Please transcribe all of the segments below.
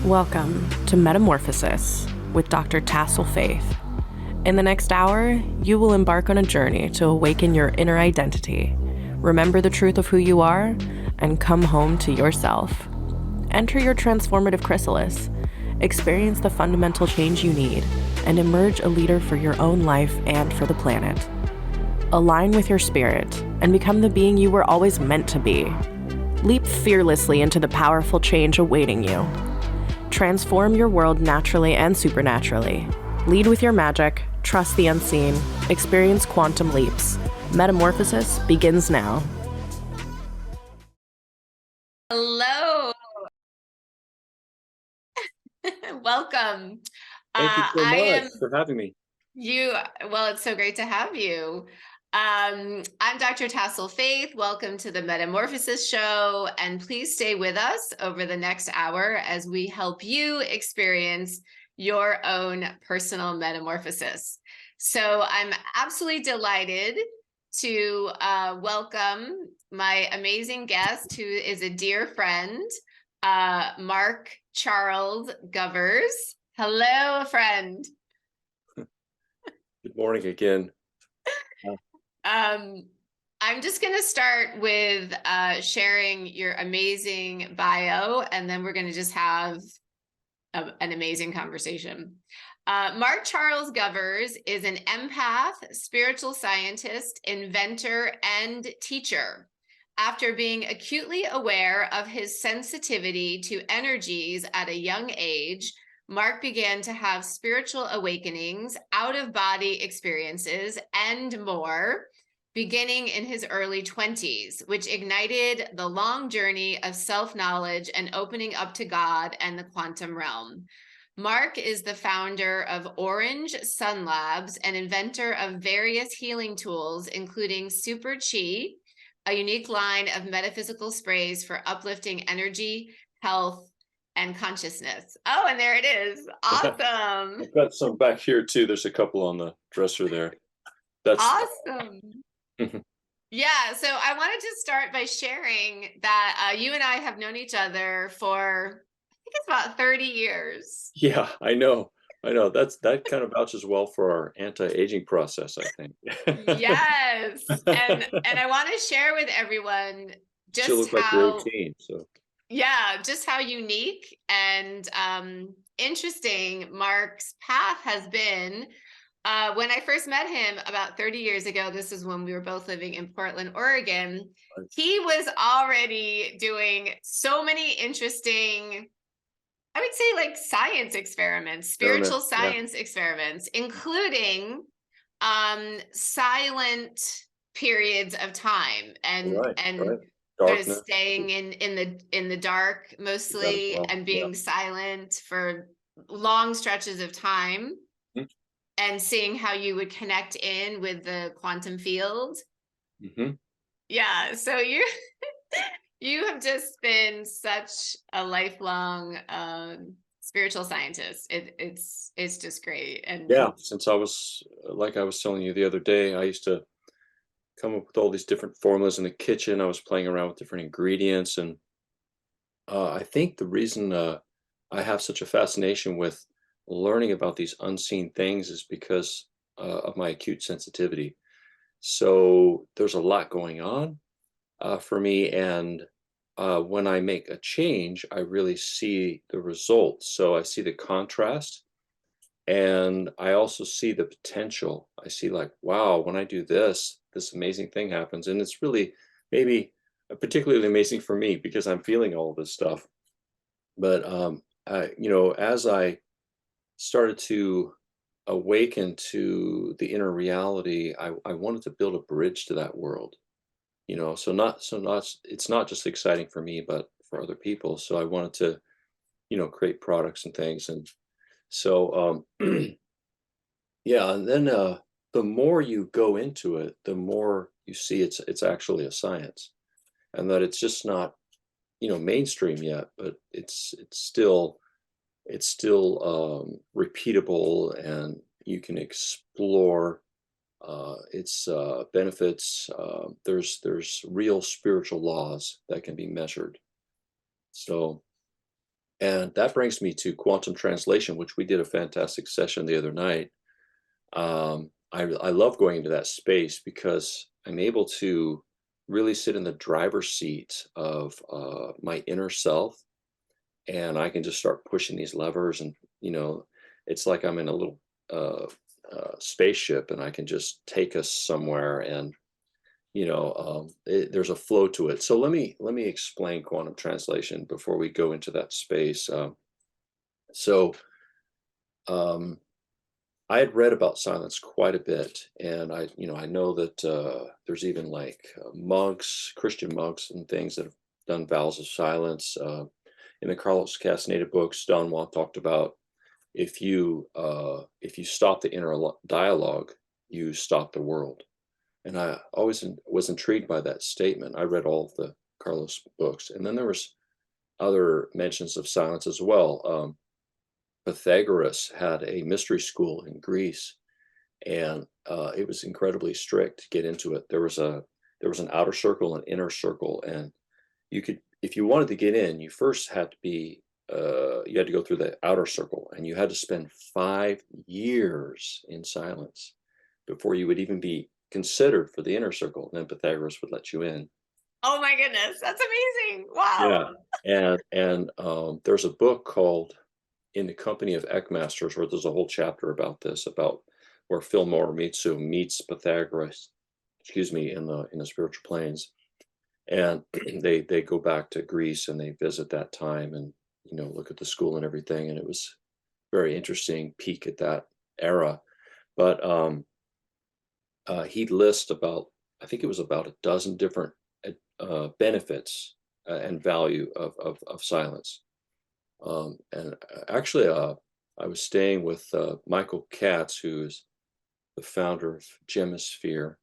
Welcome to Metamorphosis with Dr. Tassel Faith. In the next hour, you will embark on a journey to awaken your inner identity, remember the truth of who you are, and come home to yourself. Enter your transformative chrysalis, experience the fundamental change you need, and emerge a leader for your own life and for the planet. Align with your spirit and become the being you were always meant to be. Leap fearlessly into the powerful change awaiting you. Transform your world naturally and supernaturally. Lead with your magic, trust the unseen, experience quantum leaps. Metamorphosis begins now. Hello. Welcome. Thank you so much for having me. Well, it's so great to have you. I'm Dr. Tassel Faith. Welcome to the Metamorphosis Show, and please stay with us over the next hour as we help you experience your own personal metamorphosis. So I'm absolutely delighted to welcome my amazing guest, who is a dear friend, Mark Charles Govers. Hello, friend. Good morning again. I'm just going to start with sharing your amazing bio, and then we're going to just have an amazing conversation. Mark Charles Govers is an empath, spiritual scientist, inventor, and teacher. After being acutely aware of his sensitivity to energies at a young age, Mark began to have spiritual awakenings, out-of-body experiences, and more, beginning in his early 20s, which ignited the long journey of self-knowledge and opening up to God and the quantum realm. Mark is the founder of Orange Sun Labs and inventor of various healing tools, including Super Chi, a unique line of metaphysical sprays for uplifting energy, health, and consciousness. Oh, and there it is. Awesome. I've got some back here too. There's a couple on the dresser there. That's awesome. Yeah, so I wanted to start by sharing that you and I have known each other for, I think it's about 30 years. Yeah, I know. That kind of vouches well for our anti-aging process, I think. Yes. And I want to share with everyone just look how like you're 18, so yeah, just how unique and interesting Mark's path has been. When I first met him about 30 years ago, this is when we were both living in Portland, Oregon, he was already doing so many interesting, I would say, like science experiments, spiritual science experiments, including silent periods of time and sort of staying in the dark mostly and being silent for long stretches of time. And seeing how you would connect in with the quantum field. Yeah, so you have just been such a lifelong spiritual scientist. It's just great. And yeah, since I was, like I was telling you the other day, I used to come up with all these different formulas in the kitchen. I was playing around with different ingredients, and I think the reason I have such a fascination with learning about these unseen things is because of my acute sensitivity. So there's a lot going on for me, and when I make a change, I really see the results. So I see the contrast, and I also see the potential. I see like, wow, when I do this, this amazing thing happens, and it's really maybe particularly amazing for me because I'm feeling all this stuff. But as I started to awaken to the inner reality, I wanted to build a bridge to that world, so it's not just exciting for me, but for other people. So I wanted to, create products and things. And so, yeah. And then, the more you go into it, the more you see it's actually a science, and that it's just not, mainstream yet, but it's still repeatable, and you can explore its benefits. There's real spiritual laws that can be measured. So And that brings me to quantum translation, which we did a fantastic session the other night. I love going into that space because I'm able to really sit in the driver's seat of my inner self, and I can just start pushing these levers, and it's like I'm in a little uh, spaceship, and I can just take us somewhere, and there's a flow to it. So let me explain quantum translation before we go into that space. So um, I had read about silence quite a bit, and I know that there's even like monks, Christian monks, and things that have done vows of silence. In the Carlos Castaneda books, Don Juan talked about if you stop the inner dialogue, you stop the world. And I always was intrigued by that statement. I read all of the Carlos books, and then there was other mentions of silence as well. Pythagoras had a mystery school in Greece, and it was incredibly strict to get into it. There was an outer circle and inner circle, and you could, if you wanted to get in, you first had to be you had to go through the outer circle, and you had to spend 5 years in silence before you would even be considered for the inner circle. And then Pythagoras would let you in. Oh my goodness, that's amazing. Wow. Yeah, and there's a book called In the Company of Eckmasters, where there's a whole chapter about this, about where Phil Morimitsu meets Pythagoras, excuse me, in the spiritual planes, and they go back to Greece and they visit that time, and look at the school and everything, and it was very interesting peek at that era. But he lists about, I think it was about a dozen different benefits and value of silence. And actually, I was staying with Michael Katz, who's the founder of Gemisphere,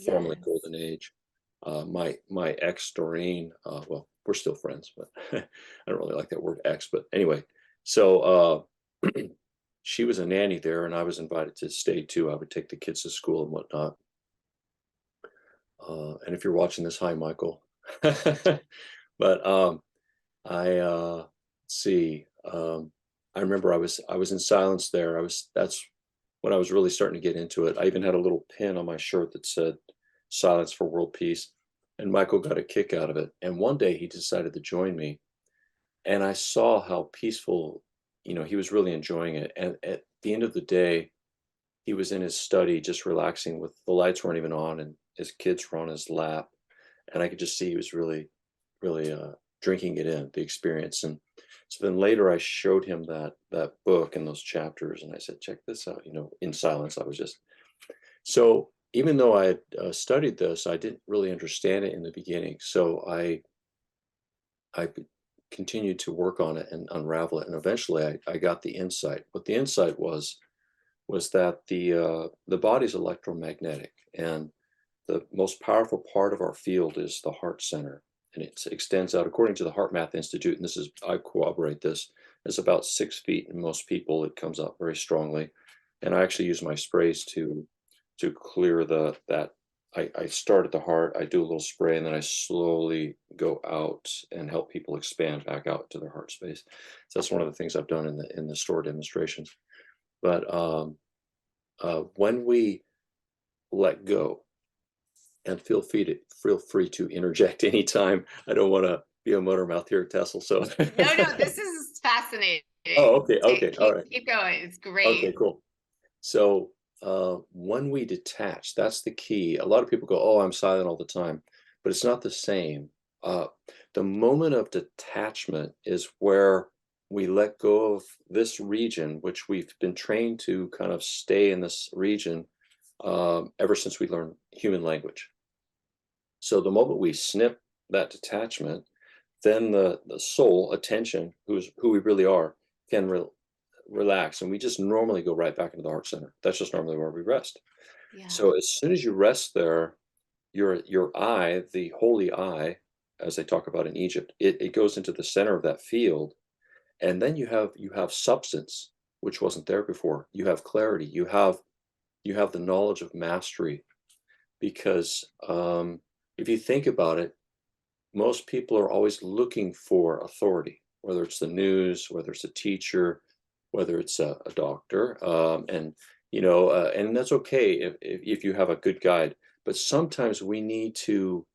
formerly Yes. Golden Age. My ex Doreen, well, we're still friends, but I don't really like that word ex. But anyway, so she was a nanny there, and I was invited to stay too. I would take the kids to school and whatnot. And if you're watching this, hi, Michael. But let's see. I remember I was in silence there. That's when I was really starting to get into it. I even had a little pin on my shirt that said "Silence for World Peace," and Michael got a kick out of it. And one day he decided to join me, and I saw how peaceful, he was really enjoying it. And at the end of the day, he was in his study just relaxing, with the lights weren't even on, and his kids were on his lap, and I could just see he was really, really drinking it in, the experience. And so then later I showed him that book and those chapters, and I said, check this out. In silence, I was just, so even though I had studied this, I didn't really understand it in the beginning. So I continued to work on it and unravel it, and eventually I got the insight. What the insight was that the body's electromagnetic, and the most powerful part of our field is the heart center, and it extends out, according to the Heart Math Institute, and I corroborate this, is about 6 feet in most people. It comes out very strongly, and I actually use my sprays to clear that. I start at the heart, I do a little spray, and then I slowly go out and help people expand back out to their heart space. So that's one of the things I've done in the store demonstrations. But when we let go, and feel free to interject anytime. I don't want to be a motor mouth here, Tessel. So No, this is fascinating. Oh, okay, all right, Keep going. It's okay, great. cool. So when we detach, that's the key. A lot of people go, "Oh, I'm silent all the time," but it's not the same. Uh, the moment of detachment is where we let go of this region, which we've been trained to kind of stay in this region ever since we learned human language. So the moment we snip that detachment, then the soul, attention, who we really are, can relax, and we just normally go right back into the heart center. That's just normally where we rest. Yeah. So as soon as you rest there, your eye, the holy eye, as they talk about in Egypt, it goes into the center of that field, and then you have substance, which wasn't there before. You have clarity. You have the knowledge of mastery, because if you think about it, most people are always looking for authority. whether it's the news, whether it's a teacher, whether it's a doctor, and that's okay if you have a good guide. But sometimes we need to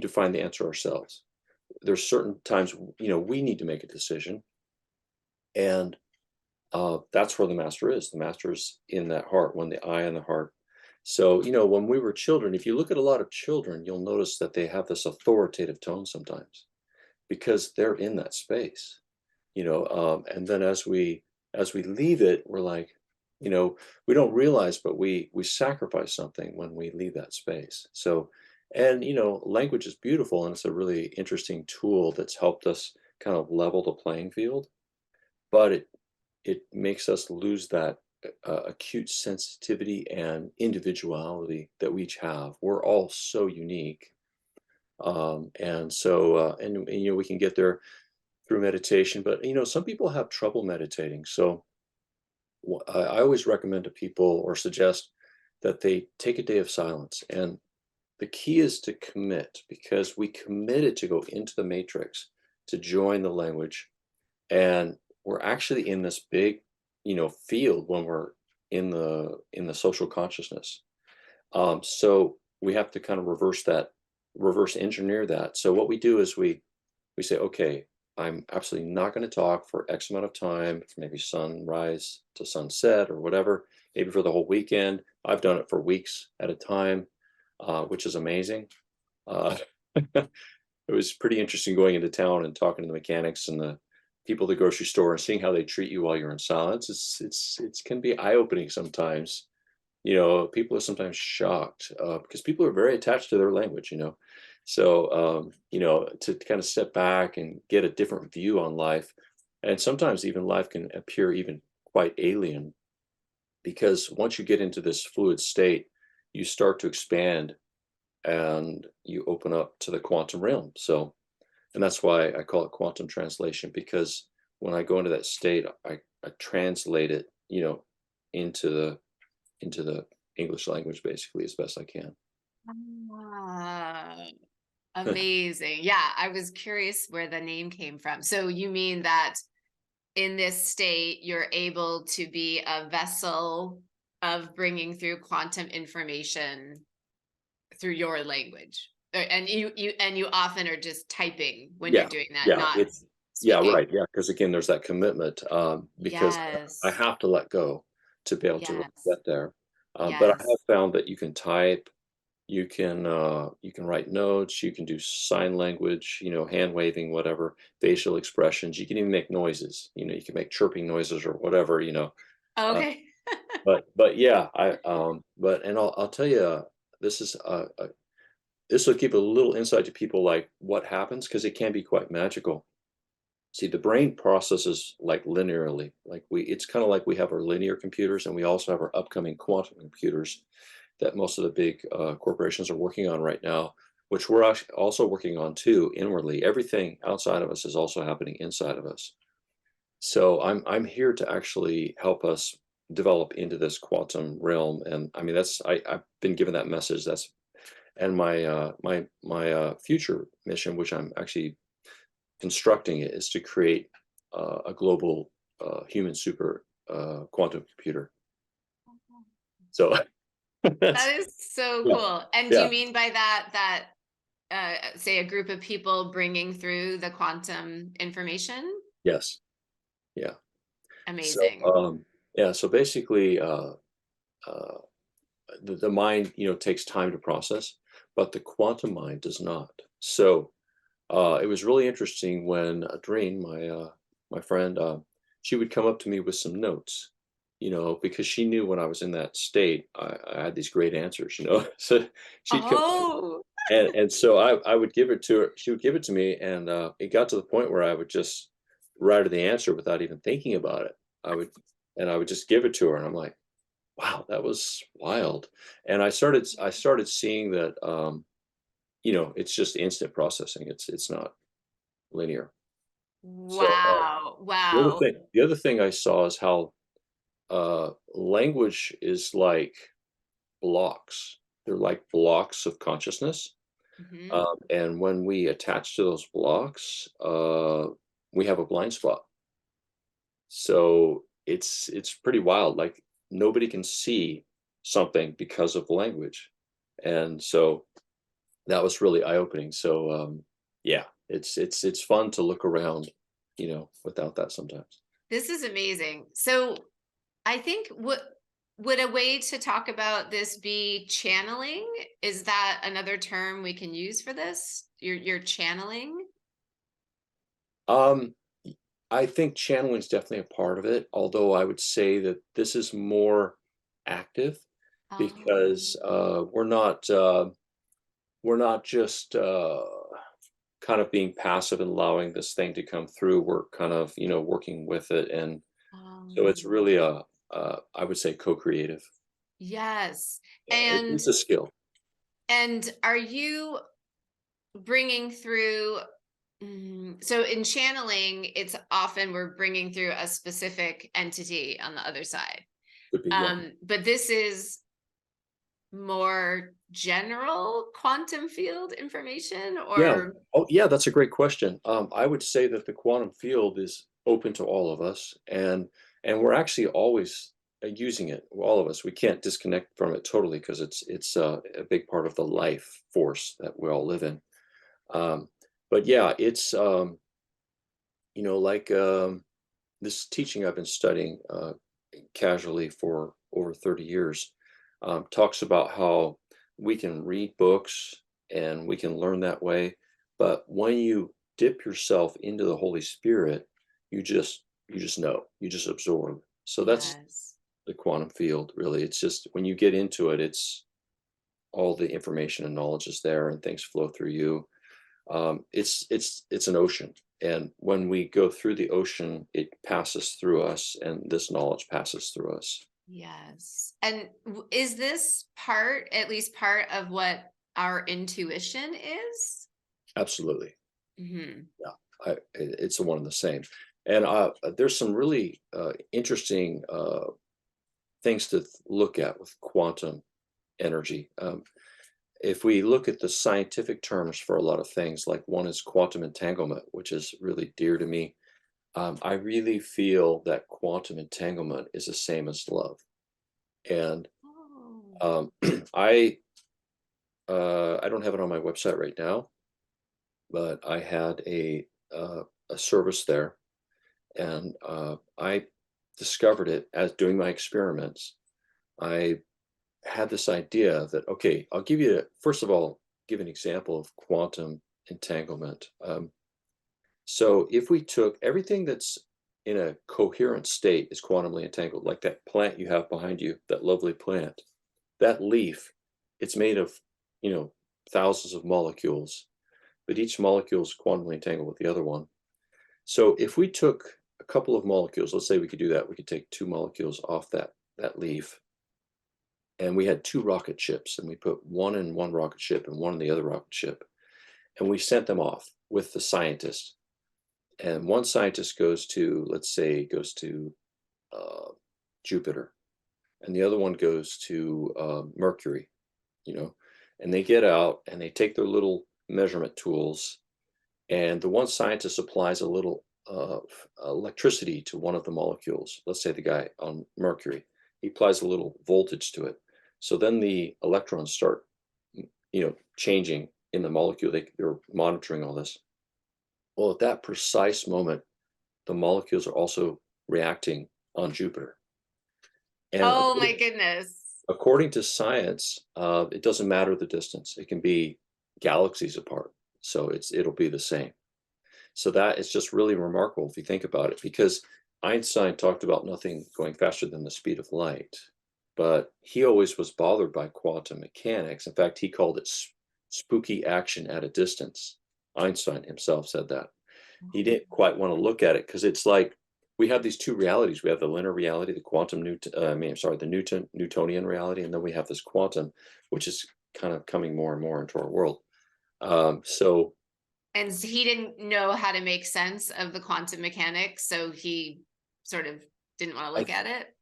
find the answer ourselves. There's certain times we need to make a decision, and that's where the master is. The master is in that heart, when the eye and the heart. So, when we were children, if you look at a lot of children, you'll notice that they have this authoritative tone sometimes because they're in that space, and then as we leave it, we're like, we don't realize, but we sacrifice something when we leave that space. So, and language is beautiful, and it's a really interesting tool that's helped us kind of level the playing field, but it makes us lose that acute sensitivity and individuality that we each have. We're all so unique, and so we can get there through meditation. But some people have trouble meditating, so I always recommend to people or suggest that they take a day of silence. And the key is to commit, because we committed to go into the matrix to join the language, and we're actually in this big field when we're in the social consciousness. So we have to kind of reverse engineer that. So what we do is we say, okay, I'm absolutely not going to talk for X amount of time, maybe sunrise to sunset or whatever, maybe for the whole weekend. I've done it for weeks at a time, which is amazing. It was pretty interesting going into town and talking to the mechanics and the people at the grocery store and seeing how they treat you while you're in silence. It can be eye-opening sometimes. People are sometimes shocked because people are very attached to their language. So to kind of step back and get a different view on life, and sometimes even life can appear even quite alien, because once you get into this fluid state, you start to expand and you open up to the quantum realm. So, and that's why I call it quantum translation, because when I go into that state, I translate it, into the English language basically as best I can. Ah, amazing. Yeah, I was curious where the name came from. So you mean that in this state, you're able to be a vessel of bringing through quantum information through your language, and you often are just typing when you're Yeah, doing that, yeah, not it's yeah, speaking. right, yeah, because again, there's that commitment, because I Yes, have to let go to be able to really yes, get there. But I have yes. found that you can type, you can write notes, you can do sign language, hand waving, whatever, facial expressions. You can even make noises. You can make chirping noises or whatever. Uh, Okay. but yeah, and I'll tell you, this is this will give a little insight to people, like what happens, because it can be quite magical. See, the brain processes like linearly. It's kind of like we have our linear computers, and we also have our upcoming quantum computers that most of the big corporations are working on right now, which we're actually also working on too inwardly. Everything outside of us is also happening inside of us. So I'm here to actually help us develop into this quantum realm, and I mean I've been given that message. And my future mission, which I'm actually constructing it, is to create a global human super quantum computer. So That that's is so yeah, cool. And do you yeah, mean by that say a group of people bringing through the quantum information? yes, yeah. So Amazing. yeah, so basically, uh, the mind, takes time to process, but the quantum mind does not. So it was really interesting when Doreen, my friend, she would come up to me with some notes, because she knew when I was in that state, I had these great answers, So she'd come, Oh, and so I would give it to her. She would give it to me, and it got to the point where I would just write her the answer without even thinking about it. I would just give it to her, and I'm like, wow, that was wild. And I started seeing that, it's just instant processing. It's not linear. So wow. the other Wow. thing, the other thing I saw is how language is like blocks. They're like blocks of consciousness, Mhm. and when we attach to those blocks, we have a blind spot. So it's pretty wild. Like nobody can see something because of the language. And so that was really eye-opening. So yeah, it's fun to look around, without that sometimes. This is amazing. So I think would a way to talk about this be channeling? Is that another term we can use for this? You're channeling? Um, I think channeling is definitely a part of it, although I would say that this is more active because Oh, we're not just kind of being passive and allowing this thing to come through. We're kind of working with it, and so it's um, really I would say co-creative. yes. Yeah, And it's a skill. are you bringing through so in channeling, it's often we're bringing through a specific entity on the other side. Could be, yeah. But this is more general quantum field information, Yeah. or Oh, yeah, that's a great question. I would say that the quantum field is open to all of us, and we're actually always using it. All of us. We can't disconnect from it totally because it's a big part of the life force that we all live in. Um, but yeah, it's like this teaching I've been studying casually for over 30 years talks about how we can read books and we can learn that way. But when you dip yourself into the Holy Spirit, you just know, you just absorb. So that's yes, the quantum field, really. It's just when you get into it, it's all the information and knowledge is there and things flow through you. It's an ocean, and when we go through the ocean, it passes through us, and this knowledge passes through us. yes. And is this part, at least part of what our intuition is? Absolutely. Hmm. Yeah, it's the one and the same. And there's some really interesting things to look at with quantum energy. If we look at the scientific terms for a lot of things, like one is quantum entanglement, which is really dear to me. I really feel that quantum entanglement is the same as love. And Oh, um, I don't have it on my website right now, but I had a service there, and I discovered it as doing my experiments. I had this idea that, okay, I'll give you first of all give an example of quantum entanglement. So if we took everything that's in a coherent state is quantumly entangled, like that plant you have behind you, that lovely plant, that leaf, it's made of, you know, thousands of molecules, but each molecule is quantumly entangled with the other one. So if we took a couple of molecules, let's say we could do that, we could take two molecules off that leaf, and we had two rocket ships, and we put one in one rocket ship and one in the other rocket ship, and we sent them off with the scientist. And one scientist goes to, let's say, goes to uh, Jupiter, and the other one goes to Mercury, you know, and they get out and they take their little measurement tools, and the one scientist applies a little electricity to one of the molecules. Let's say the guy on Mercury, he applies a little voltage to it. So then the electrons start, changing in the molecule. They're monitoring all this. Well, at that precise moment, the molecules are also reacting on Jupiter. And oh my goodness. according to science, it doesn't matter the distance. It can be galaxies apart. So it'll be the same. So that is just really remarkable if you think about it, because Einstein talked about nothing going faster than the speed of light, but he always was bothered by quantum mechanics. In fact, he called it spooky action at a distance. Einstein himself said that. He didn't quite want to look at it because it's like we have these two realities. We have the linear reality, the the Newtonian reality, and then we have this quantum, which is kind of coming more and more into our world. So And he didn't know how to make sense of the quantum mechanics, so he sort of didn't want to I look at it.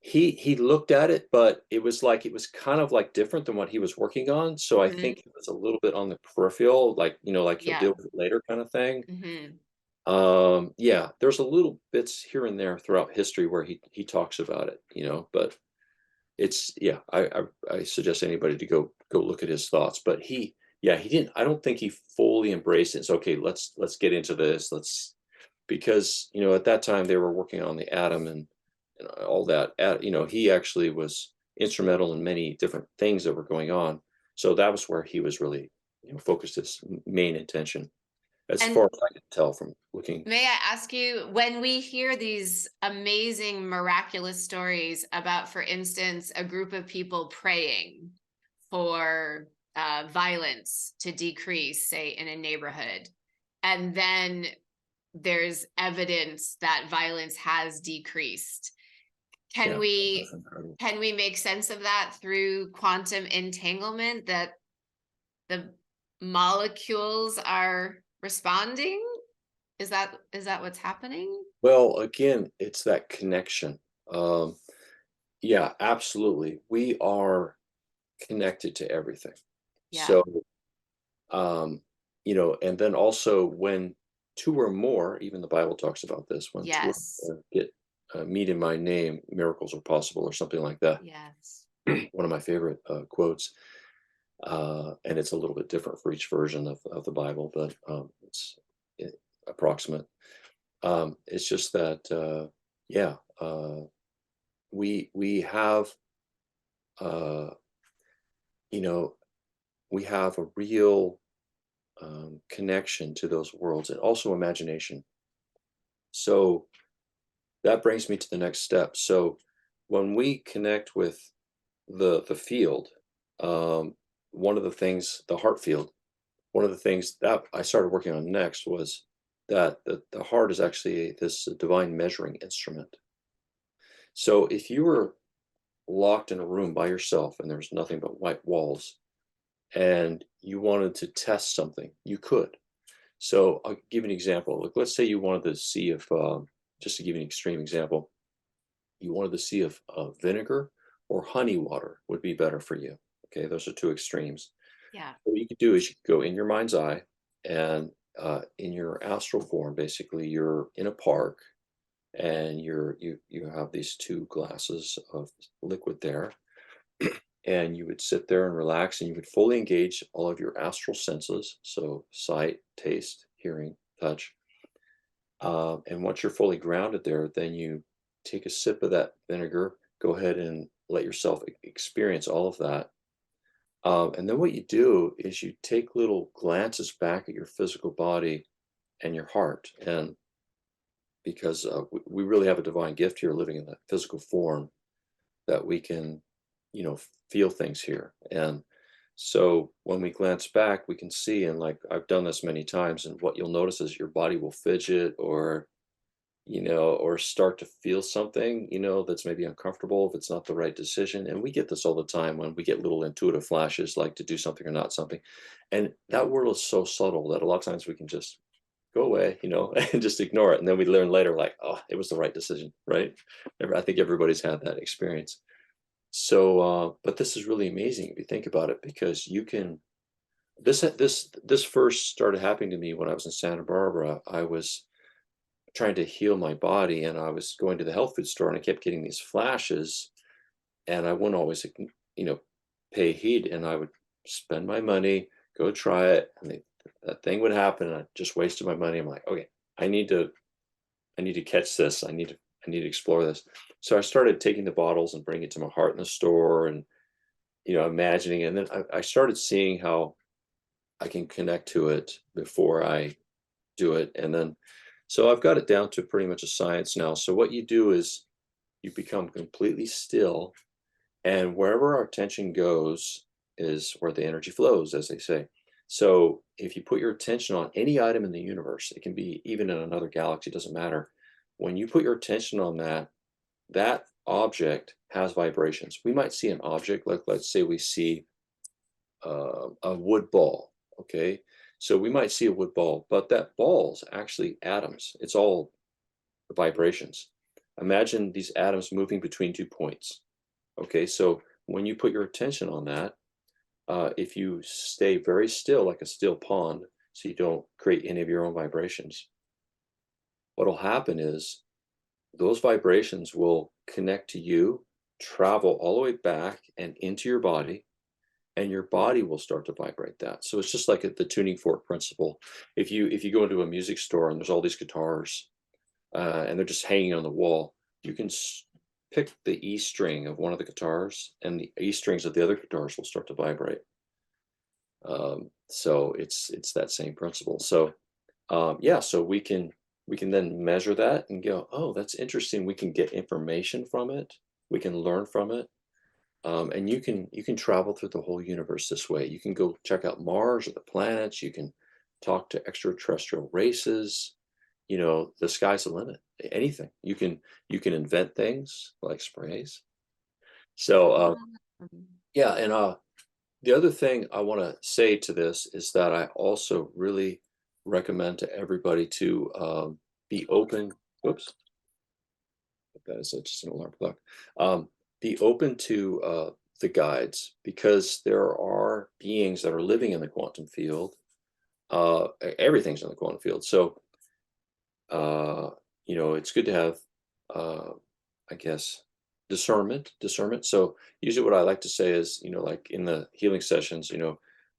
he looked at it, but it was kind of like different than what he was working on. So I Hmm. think it was a little bit on the peripheral, like like he'll Yeah. deal with it later kind of thing. Hmm. Yeah, there's a little bits here and there throughout history where he talks about it, but it's yeah, I suggest anybody to go look at his thoughts. But he didn't. I don't think he fully embraced it. It's okay. Let's get into this. Because at that time they were working on the atom and all that. He actually was instrumental in many different things that were going on. So that was where he was really focused his main intention, as And far as I can tell from looking. may I ask you, when we hear these amazing, miraculous stories about, for instance, a group of people praying for violence to decrease, say, in a neighborhood, and then there's evidence that violence has decreased, can Yeah, we that's incredible. can we make sense of that through quantum entanglement, that the molecules are responding? Is that what's happening? Well, again, it's that connection. Um, yeah, absolutely. We are connected to everything. Yeah. So, um, and then also when two or more, even the Bible talks about this, when two or Yes. more get meet in my name, miracles are possible, or something like that. Yes. One of my favorite quotes, and it's a little bit different for each version of the Bible, but it's approximate. It's just that, yeah, we have, uh, you know, we have a real connection to those worlds and also imagination. So that brings me to the next step. So when we connect with the field, um, one of the things, the heart field, one of the things that I started working on next was that the heart is actually this divine measuring instrument. So if you were locked in a room by yourself and there's nothing but white walls and you wanted to test something, you could. So I'll give you an example. Like, let's say you wanted to see if, just to give you an extreme example, you wanted to see if vinegar or honey water would be better for you. Okay, those are two extremes. Yeah. What you could do is you could go in your mind's eye and in your astral form, basically, you're in a park and you have these two glasses of liquid there, and you would sit there and relax and you would fully engage all of your astral senses, so sight, taste, hearing, touch. And once you're fully grounded there, then you take a sip of that vinegar, go ahead and let yourself experience all of that. And then what you do is you take little glances back at your physical body and your heart. And because we really have a divine gift here living in that physical form, that we can, feel things here. And so when we glance back, we can see, and like I've done this many times, and what you'll notice is your body will fidget or start to feel something, that's maybe uncomfortable if it's not the right decision. And we get this all the time when we get little intuitive flashes, like to do something or not something. And that world is so subtle that a lot of times we can just go away, and just ignore it. And then we learn later, like, oh, it was the right decision, right? I think everybody's had that experience. So, but this is really amazing if you think about it, because you can. This first started happening to me when I was in Santa Barbara. I was trying to heal my body, and I was going to the health food store, and I kept getting these flashes, and I wouldn't always, you know, pay heed, and I would spend my money, go try it, and that thing would happen, and I just wasted my money. I'm like, okay, I need to, I need to catch this. I need to explore this. So I started taking the bottles and bringing it to my heart in the store, and imagining it. And then I started seeing how I can connect to it before I do it, and then so I've got it down to pretty much a science now. So what you do is you become completely still, and wherever our attention goes is where the energy flows, as they say. So if you put your attention on any item in the universe, it can be even in another galaxy, doesn't matter. When you put your attention on that object has vibrations. We might see an object, like let's say we see a wood ball. Okay, so we might see a wood ball, but that ball's actually atoms. It's all vibrations. Imagine these atoms moving between 2 points. Okay, so when you put your attention on that, if you stay very still, like a still pond, so you don't create any of your own vibrations, what'll happen is those vibrations will connect to you, travel all the way back and into your body, and your body will start to vibrate that. So it's just like the tuning fork principle. If you go into a music store and there's all these guitars, and they're just hanging on the wall, you can pick the E string of one of the guitars, and the E strings of the other guitars will start to vibrate. So it's that same principle. So yeah, so we can then measure that and go, oh, that's interesting. We can get information from it. We can learn from it. And you can travel through the whole universe this way. You can go check out Mars or the planets. You can talk to extraterrestrial races. The sky's the limit. Anything you can invent things like sprays. So yeah, and the other thing I want to say to this is that I also really recommend to everybody to be open. Whoops, that is just an alarm clock. Be open to the guides, because there are beings that are living in the quantum field. Everything's in the quantum field. So, it's good to have, I guess, discernment. So usually what I like to say is, like in the healing sessions,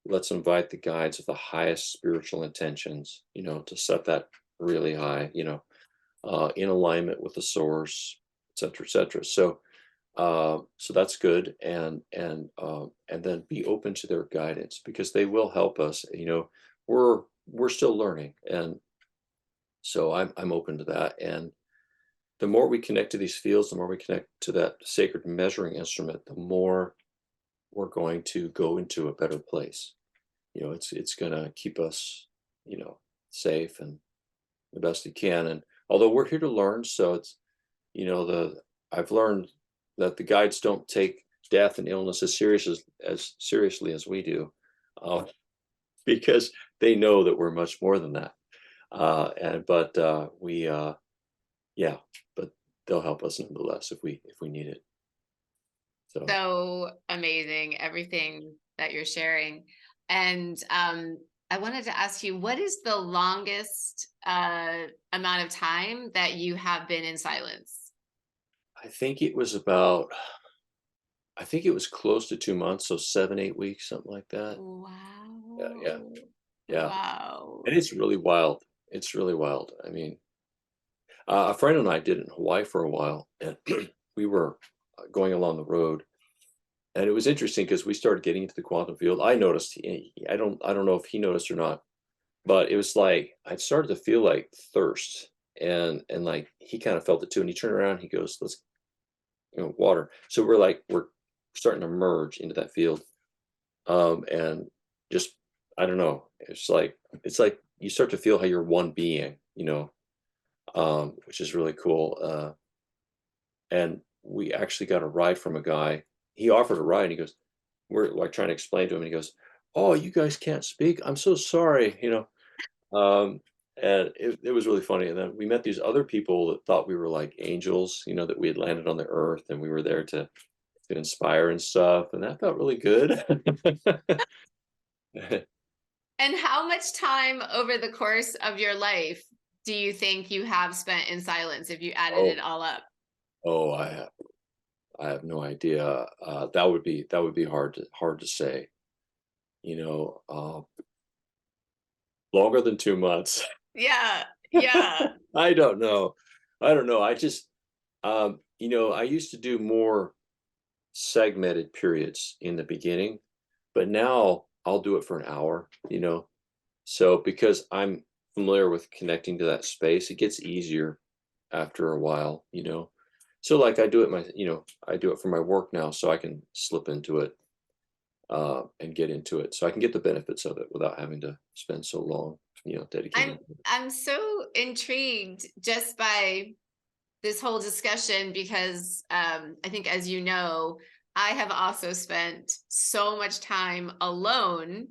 let's invite the guides of the highest spiritual intentions, to set that really high, in alignment with the source, et cetera, et cetera. So that's good, and then be open to their guidance, because they will help us. We're still learning, and so I'm open to that. And the more we connect to these fields, the more we connect to that sacred measuring instrument, the more we're going to go into a better place. It's going to keep us, safe and the best it can. And although we're here to learn, so it's, I've learned that the guides don't take death and illness as seriously as we do, because they know that we're much more than that. Yeah, but they'll help us nonetheless if we need it. So amazing, everything that you're sharing. And I wanted to ask you, what is the longest amount of time that you have been in silence? I think it was close to 2 months, so 7, 8 weeks, something like that. Yeah, yeah, Wow. yeah. Wow. And it's really wild. It's really wild. I mean, a friend and I did it in Hawaii for a while, and we were going along the road, and it was interesting because we started getting into the quantum field. I noticed. I don't know if he noticed or not, but it was like I started to feel like thirst, and like he kind of felt it too. And he turned around, he goes, "Let's, water." So we're starting to merge into that field, and just I don't know. It's like you start to feel how you're one being, which is really cool. And we actually got a ride from a guy. He offered a ride, and he goes, we're like trying to explain to him, and he goes, "Oh, you guys can't speak. I'm so sorry." Um, and it was really funny. And then we met these other people that thought we were like angels, that we had landed on the earth and we were there to inspire and stuff. And that felt really good. And how much time over the course of your life do you think you have spent in silence if you added Oh, it all up? oh, I have no idea. That would be hard to say. You know, uh, Longer than 2 months. Yeah. Yeah. I don't know. I don't know. I used to do more segmented periods in the beginning, but now I'll do it for an hour. So because I'm familiar with connecting to that space, it gets easier after a while. So like I do it for my work now, so I can slip into it and get into it, so I can get the benefits of it without having to spend so long, dedicating. I'm so intrigued just by this whole discussion because I think, as you know, I have also spent so much time alone,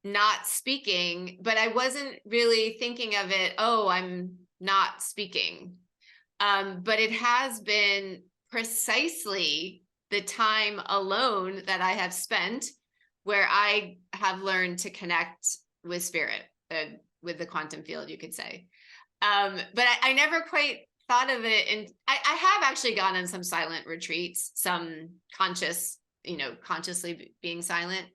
not speaking, but I wasn't really thinking of it, oh, I'm not speaking. But it has been precisely the time alone that I have spent where I have learned to connect with spirit, with the quantum field, you could say. But I never quite thought of it. And I have actually gone on some silent retreats, some conscious, consciously being silent.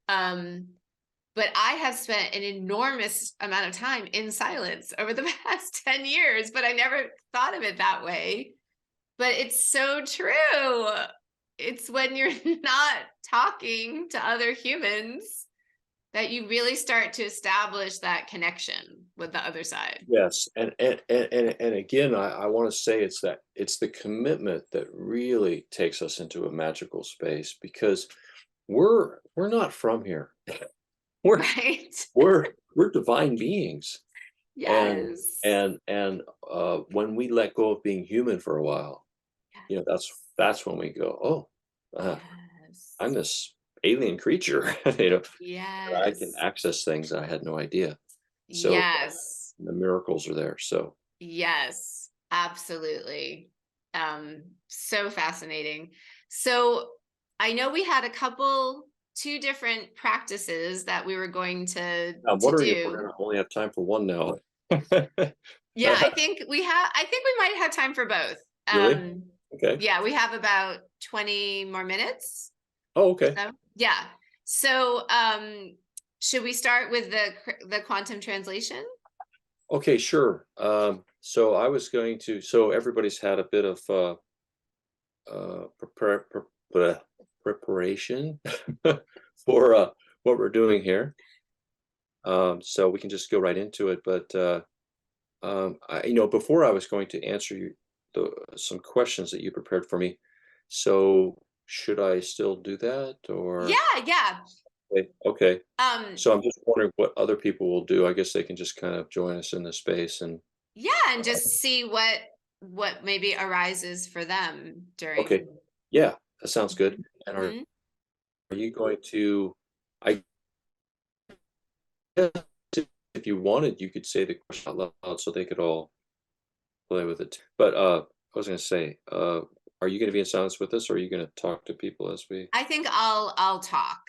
But I have spent an enormous amount of time in silence over the past 10 years, but I never thought of it that way. But it's so true. It's when you're not talking to other humans that you really start to establish that connection with the other side. Yes, and again, I want to say it's the commitment that really takes us into a magical space, because we're not from here. We're Right? we're divine beings, and Yes. when we let go of being human for a while, that's when we go, oh, Yes. I'm this alien creature, I can Yes. access things that I had no idea. So Yes. the miracles are there. So Yes. Absolutely. So fascinating. So I know we had two different practices that we were going to I'm wondering if we're do. gonna only have time for one now. Yeah, I think we might have time for both. Really? Okay. Yeah, we have about 20 more minutes. Oh, okay. So, yeah. So, should we start with the quantum translation? Okay, sure. So I was going to. So everybody's had a bit of preparation for what we're doing here. So we can just go right into it. But before I was going to answer some questions that you prepared for me. So should I still do that, or? Yeah, yeah. Okay. Um, So I'm just wondering what other people will do. I guess they can just kind of join us in the space and. yeah, and just see what maybe arises for them Okay. during. Yeah, that sounds good. And Mhm. are you going to? I guess if you wanted, you could say the question out loud so they could all play with it. But I was going to say, are you going to be in silence with us, or are you going to talk to people as we? I think I'll talk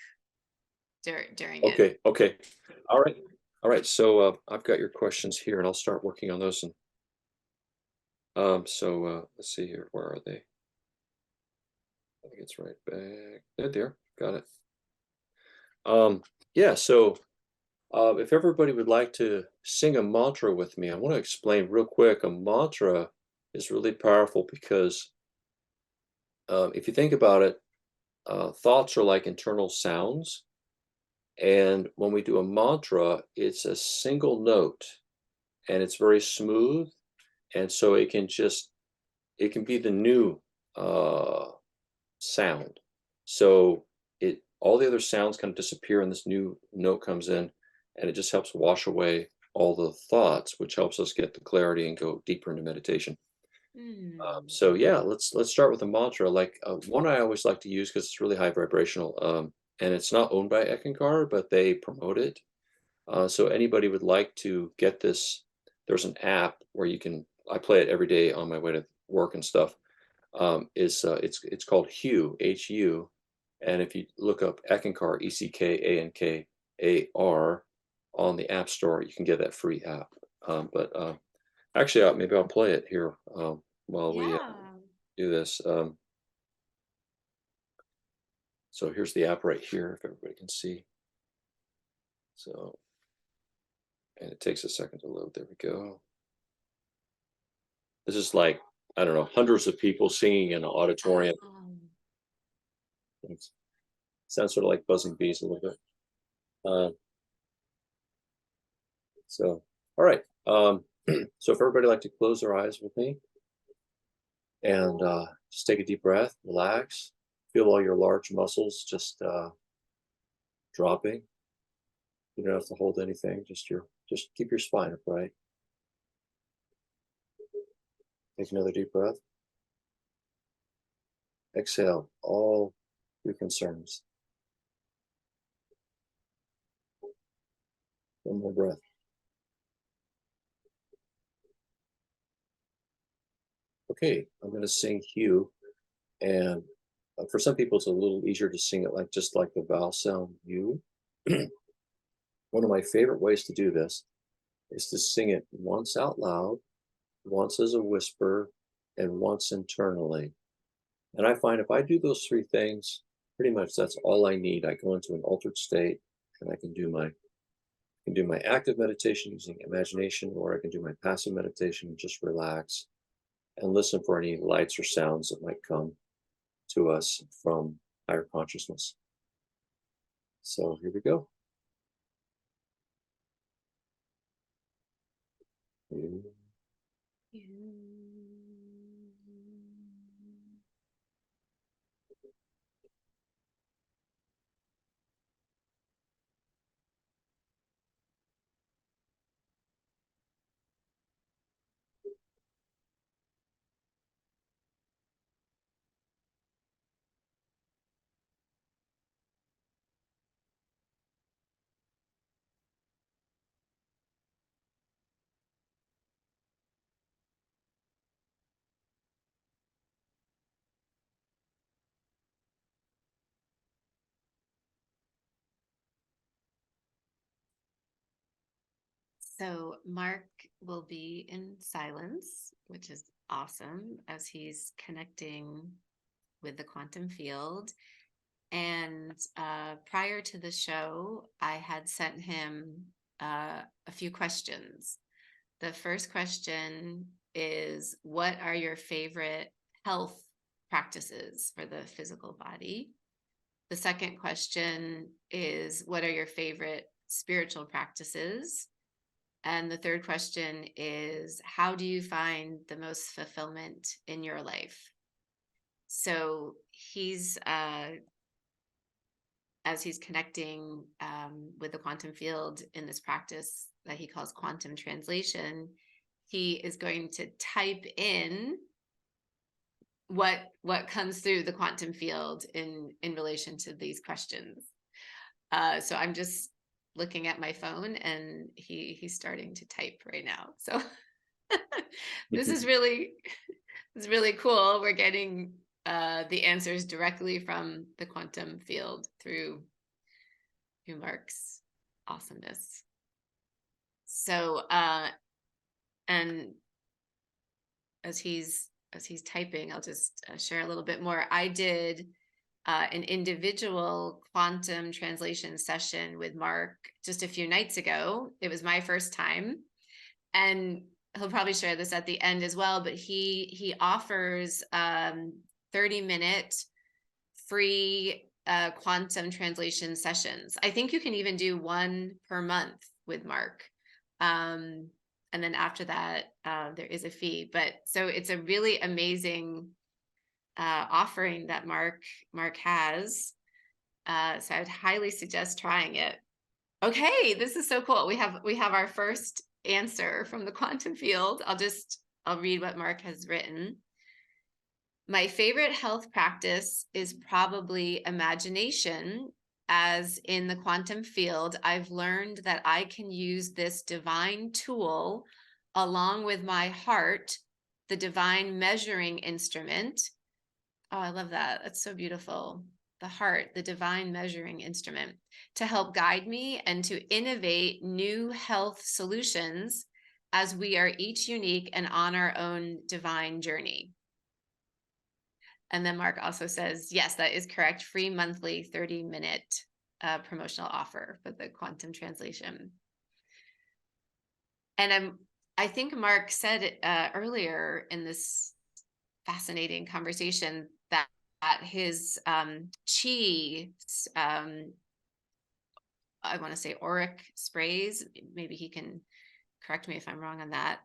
during it. Okay. Okay. All right. All right. So I've got your questions here, and I'll start working on those. And so let's see here. Where are they? I think it's right back there. Got it. Yeah. So if everybody would like to sing a mantra with me, I want to explain real quick. A mantra is really powerful because if you think about it, thoughts are like internal sounds. And when we do a mantra, it's a single note and it's very smooth. And so it can be the new sound. So all the other sounds kind of disappear and this new note comes in, and it just helps wash away all the thoughts, which helps us get the clarity and go deeper into meditation. Hmm. So yeah, let's start with a mantra. Like one I always like to use because it's really high vibrational, and it's not owned by Eckankar, but they promote it. So anybody would like to get this, there's an app where I play it every day on my way to work and stuff. It's called Hue, HU, and if you look up Eckankar, Eckankar, on the App Store, you can get that free app. But actually, maybe I'll play it here while we Yeah. do this. So here's the app right here, if everybody can see. So, and it takes a second to load. There we go. This is like, I don't know, hundreds of people singing in an auditorium. It sounds sort of like buzzing bees a little bit. So, all right. So if everybody like to close their eyes with me and just take a deep breath, relax, feel all your large muscles just dropping. You don't have to hold anything. Just keep your spine upright. Take another deep breath. Exhale all your concerns. One more breath. Okay, I'm going to sing Hue, and for some people, it's a little easier to sing it just like the vowel sound U. One of my favorite ways to do this is to sing it once out loud, once as a whisper, and once internally. And I find if I do those three things, pretty much that's all I need. I go into an altered state and I can do my active meditation using imagination, or I can do my passive meditation and just relax and listen for any lights or sounds that might come to us from higher consciousness. So here we go. So Mark will be in silence, which is awesome, as he's connecting with the quantum field. And prior to the show, I had sent him a few questions. The first question is, what are your favorite health practices for the physical body? The second question is, what are your favorite spiritual practices? And the third question is, how do you find the most fulfillment in your life? So he's, as he's connecting with the quantum field in this practice that he calls quantum translation, he is going to type in what comes through the quantum field in relation to these questions. So I'm just looking at my phone, and he's starting to type right now. So this is really cool. We're getting the answers directly from the quantum field through Mark's awesomeness. So and as he's typing, I'll just share a little bit more. I did an individual quantum translation session with Mark just a few nights ago. It was my first time, and he'll probably share this at the end as well, but he offers 30-minute free quantum translation sessions. I think you can even do one per month with Mark. And then after that, there is a fee. But so it's a really amazing offering that Mark has. So I would highly suggest trying it. Okay, this is so cool. We have our first answer from the quantum field. I'll read what Mark has written. My favorite health practice is probably imagination. As in the quantum field, I've learned that I can use this divine tool along with my heart, the divine measuring instrument. Oh, I love that. That's so beautiful. The heart, the divine measuring instrument, to help guide me and to innovate new health solutions, as we are each unique and on our own divine journey. And then Mark also says, yes, that is correct. Free monthly 30-minute promotional offer for the quantum translation. And I think Mark said earlier in this fascinating conversation that his chi, I want to say auric sprays, maybe he can correct me if I'm wrong on that,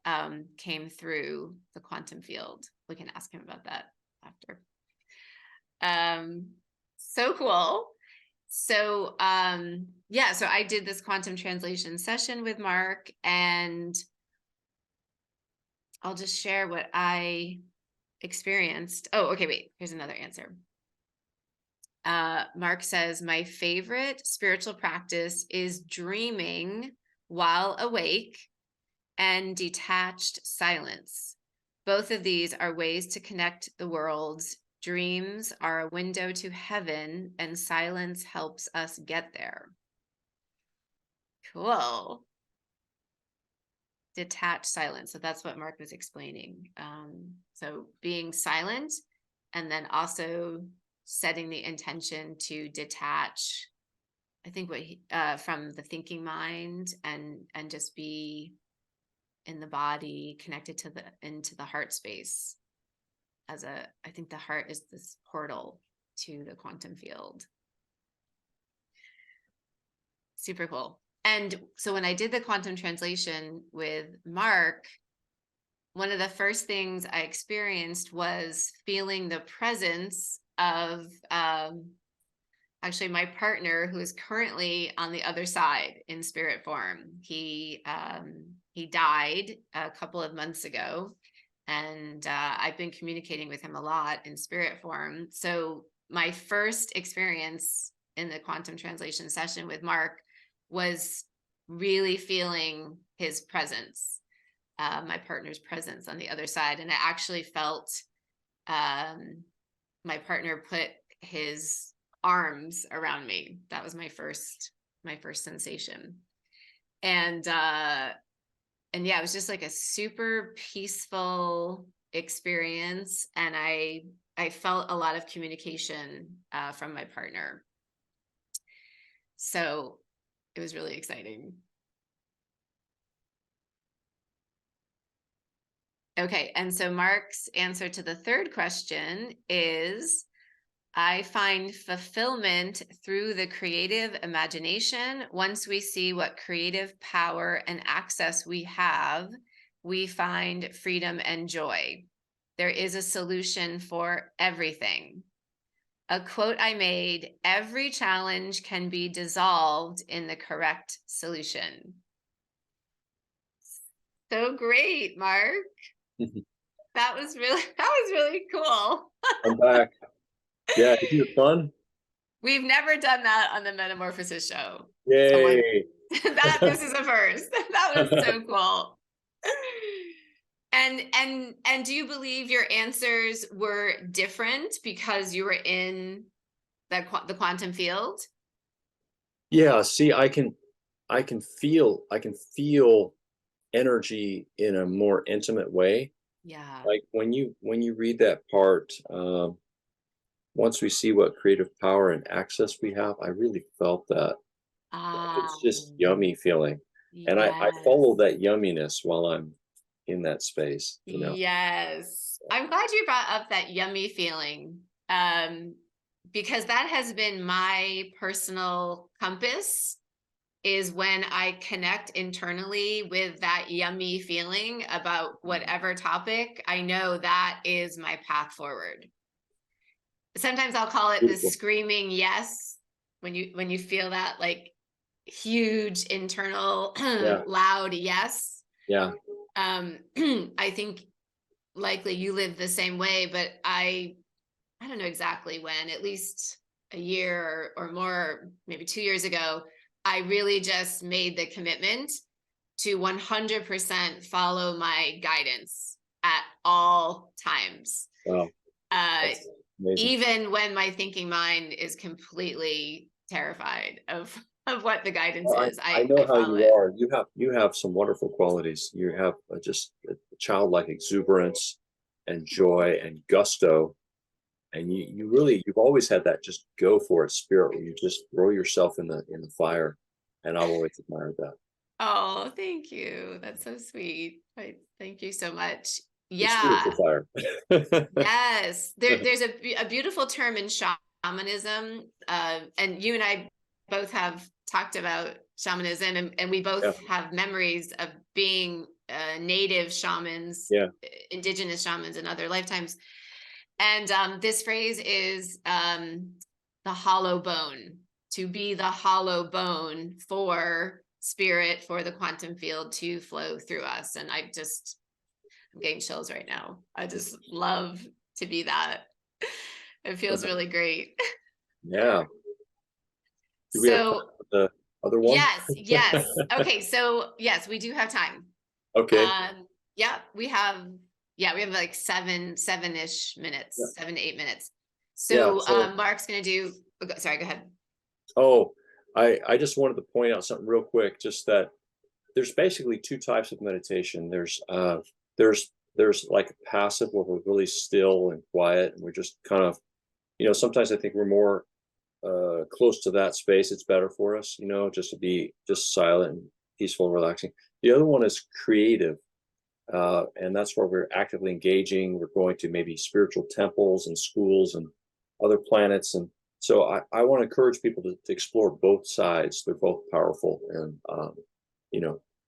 came through the quantum field. We can ask him about that after. So cool. So yeah, so I did this quantum translation session with Mark, and I'll just share what I experienced. Oh, okay, wait, here's another answer. Mark says, my favorite spiritual practice is dreaming while awake and detached silence. Both of these are ways to connect the worlds. Dreams are a window to heaven, and silence helps us get there. Cool. detached silence. So that's what Mark was explaining. So being silent, and then also setting the intention to detach, I think what he, from the thinking mind, and just be in the body, connected to into the heart space. I think the heart is this portal to the quantum field. Super cool. And so when I did the quantum translation with Mark, one of the first things I experienced was feeling the presence of actually my partner, who is currently on the other side in spirit form. He died a couple of months ago, and I've been communicating with him a lot in spirit form. So my first experience in the quantum translation session with Mark was really feeling his presence, my partner's presence on the other side. And I actually felt my partner put his arms around me. That was my first sensation. And yeah, it was just like a super peaceful experience. And I felt a lot of communication from my partner. So it was really exciting. Okay, and so Mark's answer to the third question is, I find fulfillment through the creative imagination. Once we see what creative power and access we have, we find freedom and joy. There is a solution for everything. A quote I made, every challenge can be dissolved in the correct solution. So great, Mark. That was really cool. I'm back. Yeah, isn't it fun? We've never done that on the Metamorphosis show. Yay! This is a first. That was so cool. And do you believe your answers were different because you were in the quantum field? Yeah, see, I can feel energy in a more intimate way. Yeah. Like when you read that part, once we see what creative power and access we have, I really felt that. It's just yummy feeling. And I follow that yumminess while I'm in that space, you know. Yes. I'm glad you brought up that yummy feeling. Because that has been my personal compass, is when I connect internally with that yummy feeling about whatever topic. I know that is my path forward. Sometimes I'll call it Beautiful. the screaming yes, when you feel that like huge internal loud yes. Yeah. I think likely you live the same way, but I don't know exactly when, at least a year or more, maybe 2 years ago, I really just made the commitment to 100% follow my guidance at all times. Wow. Even when my thinking mind is completely terrified of what the guidance is. I know how follow you it. are. You have some wonderful qualities. You have just a childlike exuberance and joy and gusto. And you've always had that just go for it spirit, where you just throw yourself in the fire. And I've always admired that. Oh, thank you. That's so sweet. Thank you so much. The Yeah. spiritual fire. Yes. There's a beautiful term in shamanism. And you and I both have talked about shamanism, and we both have memories of being native shamans, indigenous shamans in other lifetimes. And this phrase is the hollow bone, to be the hollow bone for spirit, for the quantum field to flow through us. And I'm getting chills right now. I just love to be that. It feels really great. Yeah. Do we have time for the other one? Yes. Okay, so yes, we do have time. Okay. Yeah, we have like seven-ish minutes, 7 to 8 minutes. So, Mark's gonna do. Sorry, go ahead. Oh, I just wanted to point out something real quick. Just that there's basically two types of meditation. There's like a passive where we're really still and quiet, and we're just kind of, sometimes I think we're more close to that space. It's better for us, just to be just silent and peaceful, relaxing. The other one is creative, and that's where we're actively engaging. We're going to maybe spiritual temples and schools and other planets. And so I want to encourage people to explore both sides. They're both powerful, and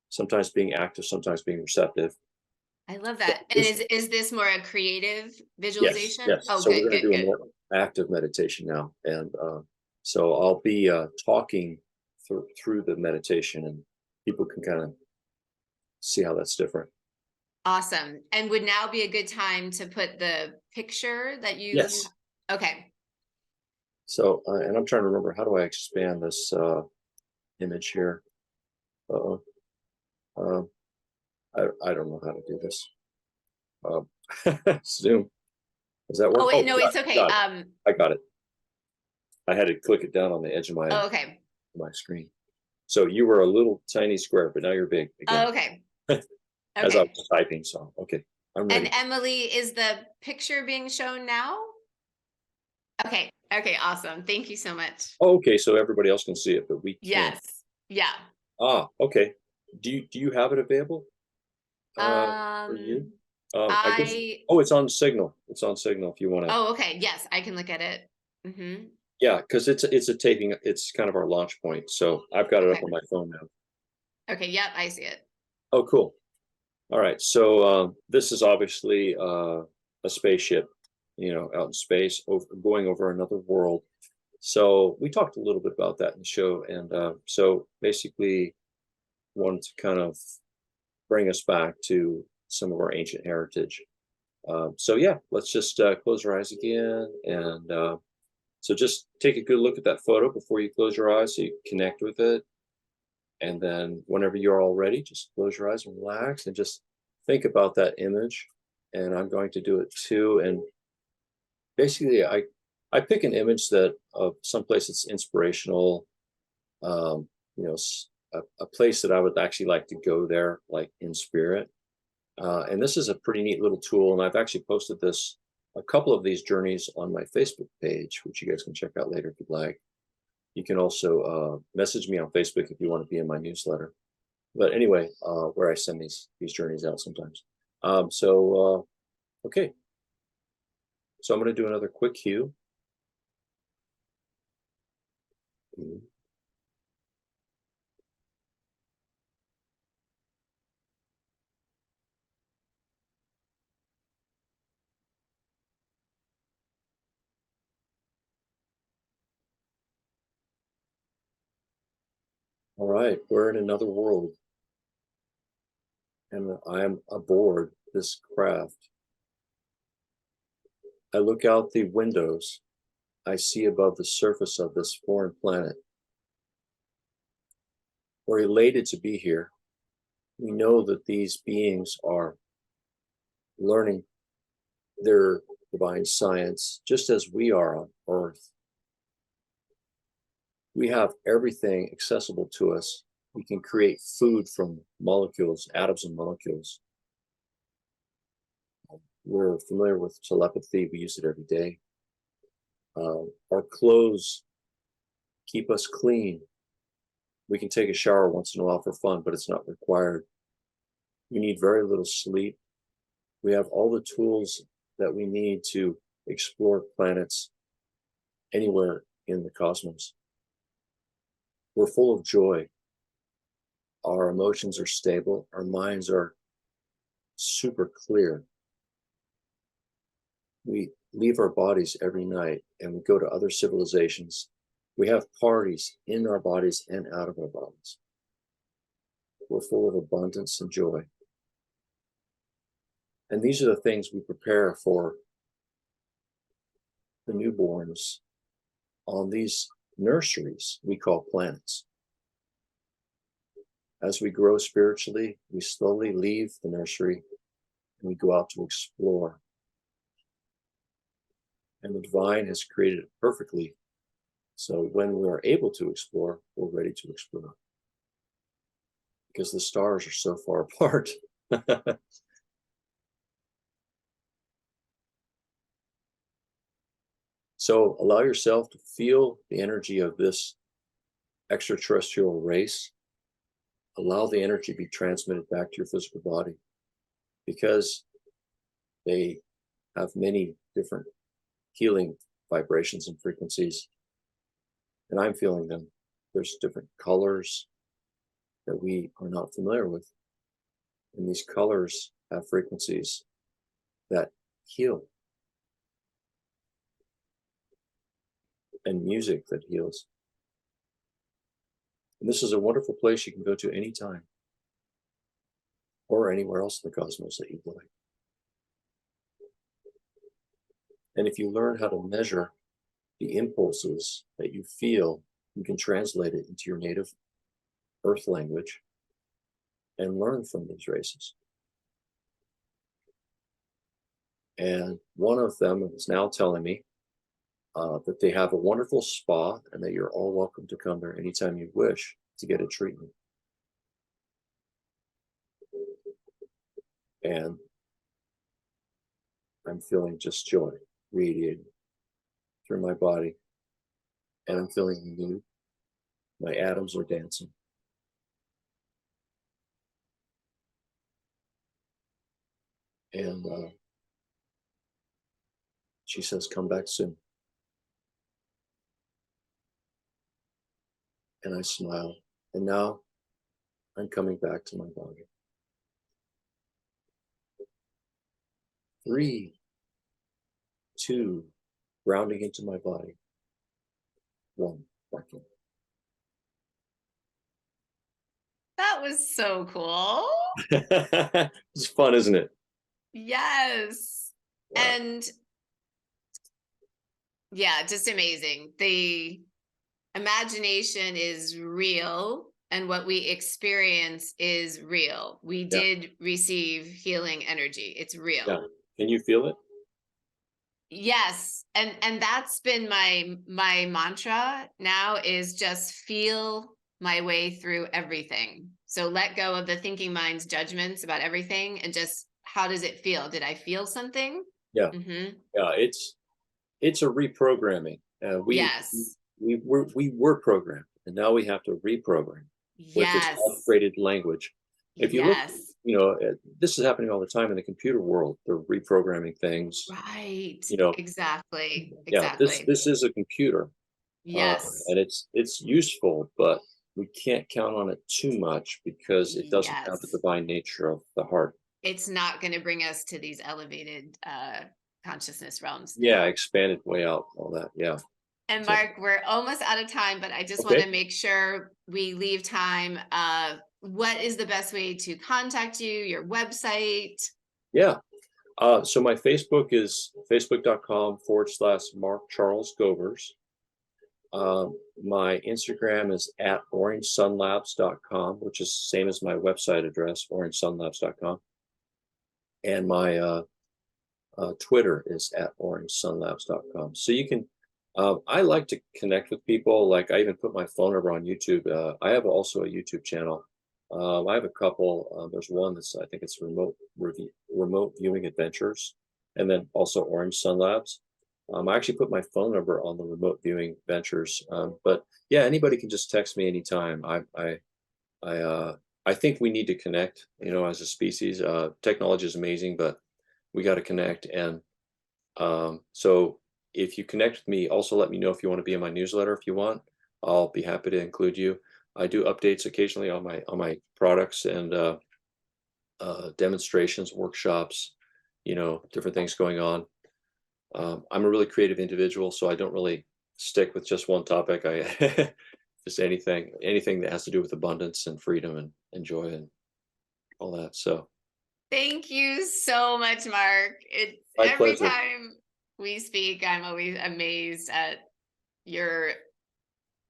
sometimes being active, sometimes being receptive. I love that. And is this more a creative Yes, visualization? yes. Oh, So we're good, going to good, do a good. more active meditation now, and so I'll be talking through the meditation, and people can kind of see how that's different. Awesome. And would now be a good time to put the picture that you? Yes. Okay. So, and I'm trying to remember, how do I expand this image here? Uh-oh. Um, I don't know how to do this. Zoom. Does that work? Oh, wait, no, it's got okay. got it. I got it. I had to click it down on the edge of my Oh, okay. my screen. So you were a little tiny square, but now you're big again. Oh, okay. As I Okay. was typing, so okay, I'm ready. And Emily, is the picture being shown now? Okay. Okay. Awesome. Thank you so much. Oh, okay, so everybody else can see it, but we can't. Yes. Yeah. Okay. Do you have it available for you? I guess. Oh, it's on Signal. It's on Signal if you want to. Oh, okay. Yes, I can look at it. Mm-hmm. Yeah, because it's a taping. It's kind of our launch point. So I've got it up Okay. on my phone now. Okay. Yep. I see it. Oh, cool. All right. So this is obviously a spaceship, out in space, going over another world. So we talked a little bit about that in the show, and so basically wanted to kind of bring us back to some of our ancient heritage. So yeah, let's just close our eyes again, and so just take a good look at that photo before you close your eyes, so you connect with it. And then whenever you're all ready, just close your eyes and relax and just think about that image. And I'm going to do it too. And basically, I pick an image that of someplace that's inspirational, um, a place that I would actually like to go there, like in spirit. And this is a pretty neat little tool. And I've actually posted a couple of these journeys on my Facebook page, which you guys can check out later if you'd like. You can also message me on Facebook if you want to be in my newsletter. But anyway, where I send these journeys out sometimes. Okay. So I'm going to do another quick cue. All right, we're in another world, and I'm aboard this craft. I look out the windows. I see above the surface of this foreign planet. We're elated to be here. We know that these beings are learning their divine science just as we are on Earth. We have everything accessible to us. We can create food from molecules, atoms and molecules. We're familiar with telepathy. We use it every day. Our clothes keep us clean. We can take a shower once in a while for fun, but it's not required. We need very little sleep. We have all the tools that we need to explore planets anywhere in the cosmos. We're full of joy. Our emotions are stable. Our minds are super clear. We leave our bodies every night and we go to other civilizations. We have parties in our bodies and out of our bodies. We're full of abundance and joy. And these are the things we prepare for the newborns on these nurseries we call planets. As we grow spiritually, we slowly leave the nursery and we go out to explore. And the divine has created it perfectly. So when we are able to explore, we're ready to explore. because the stars are so far apart. So allow yourself to feel the energy of this extraterrestrial race. Allow the energy to be transmitted back to your physical body, because they have many different healing vibrations and frequencies, and I'm feeling them. There's different colors that we are not familiar with, and these colors have frequencies that heal, and music that heals. And this is a wonderful place you can go to anytime, or anywhere else in the cosmos that you'd like. And if you learn how to measure the impulses that you feel, you can translate it into your native Earth language and learn from these races. And one of them is now telling me that they have a wonderful spa, and that you're all welcome to come there anytime you wish to get a treatment. And I'm feeling just joy radiating through my body, and I'm feeling renewed. My atoms are dancing. And she says, come back soon. And I smile. And now I'm coming back to my body. 3, 2, grounding into my body. 1, back in. That was so cool. It's fun, isn't it? Yes. Wow. And yeah, just amazing. The imagination is real, and what we experience is real. We Yeah. did receive healing energy. It's real. Yeah. Can you feel it? Yes. And that's been my mantra now, is just feel my way through everything. So let go of the thinking mind's judgments about everything, and just, how does it feel? Did I feel something? Yeah. Mm-hmm. Yeah. It's a reprogramming. Yes. We were programmed, and now we have to reprogram with this Yes. upgraded language. If you look, Yes. this is happening all the time in the computer world. They're reprogramming things. Right. You know, Exactly. yeah. Exactly. This is a computer, Yes. and it's useful, but we can't count on it too much, because it doesn't have the Yes. divine nature of the heart. It's not going to bring us to these elevated consciousness realms. Yeah, expanded way out, all that. Yeah. And So, Mark, we're almost out of time, but I just want okay. to make sure we leave time. What is the best way to contact you? Your website? Yeah. So my Facebook is facebook.com/Mark Charles Govers. My Instagram is at orangesunlabs.com, which is the same as my website address, orangesunlabs.com. And my Twitter is at orangesunlabs.com. So you can, I like to connect with people. Like, I even put my phone number on YouTube. I have also a YouTube channel. I have a couple. There's one that's, I think it's remote viewing adventures, and then also Orange Sun Labs. I actually put my phone number on the remote viewing ventures. But yeah, anybody can just text me anytime. I think we need to connect, as a species. Technology is amazing, but we got to connect. And so if you connect with me, also let me know if you want to be in my newsletter. If you want, I'll be happy to include you. I do updates occasionally on my products, and demonstrations, workshops, different things going on. I'm a really creative individual, so I don't really stick with just one topic. I just anything that has to do with abundance and freedom and joy and all that. So Thank you so much, Mark. It's my every pleasure. time we speak, I'm always amazed at your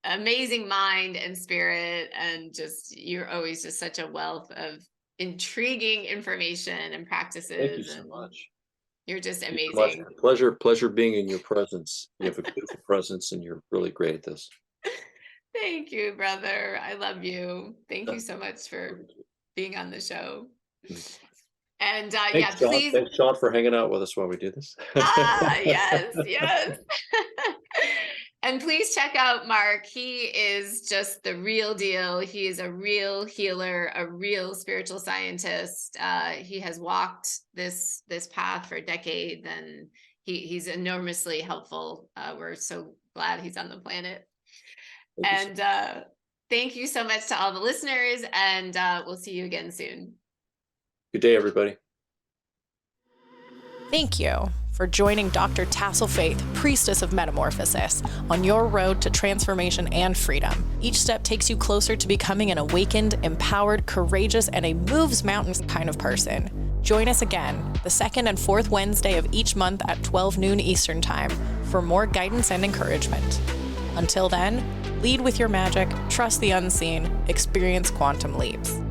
amazing mind and spirit, and just, you're always just such a wealth of intriguing information and practices. Thank you so And much. you're just Thank you so much. amazing. Pleasure being in your presence. You have a beautiful presence, and you're really great at this. Thank you, brother. I love you. Thank you so much for being on the show. And yeah, Thanks, Sean. please. Thanks, Sean, for hanging out with us while we do this. Yes, yes. And please check out Mark. He is just the real deal. He is a real healer, a real spiritual scientist. He has walked this path for decades, and he's enormously helpful. We're so glad he's on the planet. And thank you so much to all the listeners, and we'll see you again soon. Good day, everybody. Thank you for joining Dr. Tassel Faith, Priestess of Metamorphosis, on your road to transformation and freedom. Each step takes you closer to becoming an awakened, empowered, courageous, and a moves mountains kind of person. Join us again, the second and fourth Wednesday of each month at 12 noon Eastern Time for more guidance and encouragement. Until then, lead with your magic, trust the unseen, experience quantum leaps.